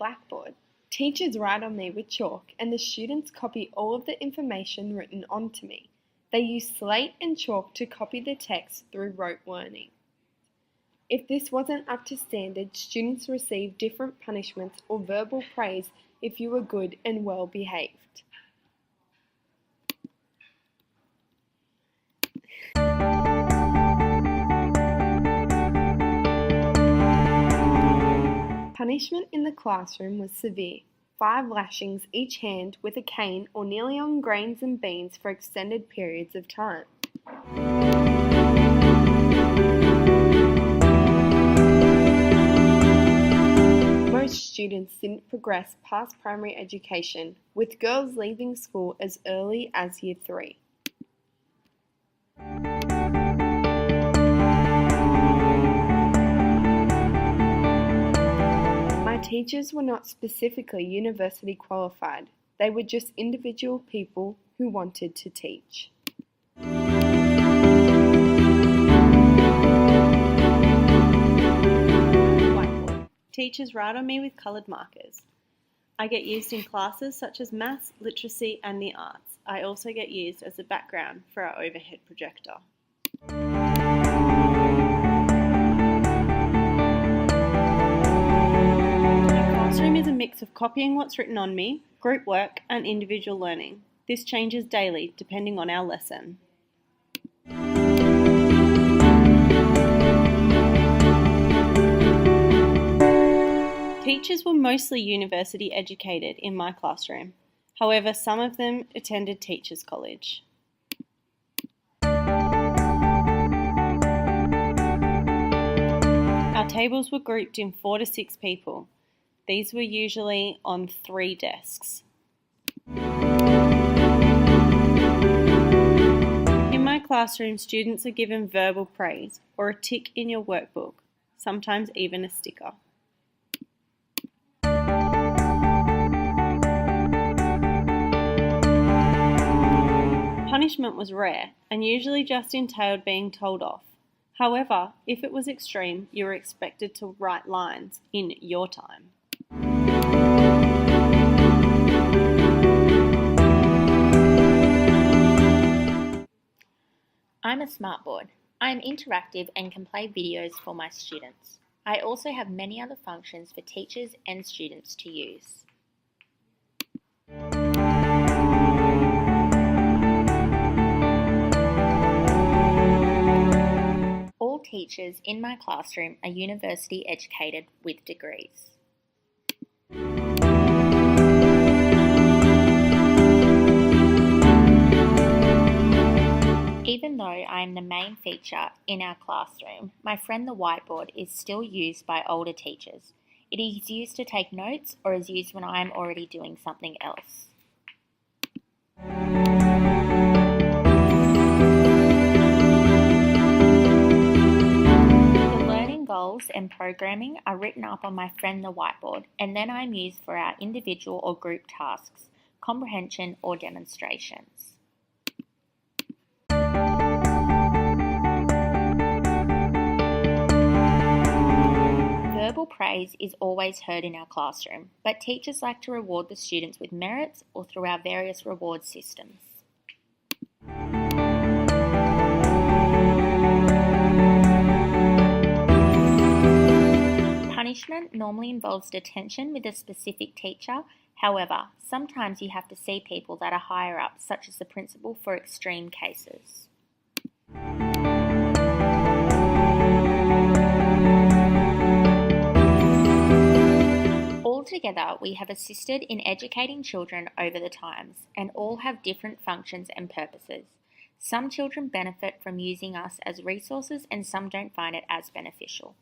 blackboard. Teachers write on me with chalk and the students copy all of the information written onto me. They use slate and chalk to copy the text through rote learning. If this wasn't up to standard, students receive different punishments or verbal praise if you were good and well behaved. Punishment in the classroom was severe. 5 lashings each hand with a cane or kneeling on grains and beans for extended periods of time. Most students didn't progress past primary education, with girls leaving school as early as Year 3. My teachers were not specifically university qualified, they were just individual people who wanted to teach. Whiteboard. Teachers write on me with coloured markers. I get used in classes such as maths, literacy and the arts. I also get used as a background for our overhead projector. Classroom is a mix of copying what's written on me, group work and individual learning. This changes daily depending on our lesson. Teachers were mostly university educated in my classroom. However, some of them attended Teachers College. Our tables were grouped in 4 to 6 people. These were usually on 3 desks. In my classroom, students are given verbal praise or a tick in your workbook, sometimes even a sticker. Punishment was rare and usually just entailed being told off. However, if it was extreme, you were expected to write lines in your time. I'm a smartboard. I am interactive and can play videos for my students. I also have many other functions for teachers and students to use. All teachers in my classroom are university educated with degrees. Even though I am the main feature in our classroom, my friend the whiteboard is still used by older teachers. It is used to take notes or is used when I am already doing something else. The learning goals and programming are written up on my friend the whiteboard, and then I'm used for our individual or group tasks, comprehension or demonstrations. Verbal praise is always heard in our classroom, but teachers like to reward the students with merits or through our various reward systems. Punishment normally involves detention with a specific teacher. However, sometimes you have to see people that are higher up, such as the principal, for extreme cases. Altogether, we have assisted in educating children over the times, and all have different functions and purposes. Some children benefit from using us as resources and some don't find it as beneficial.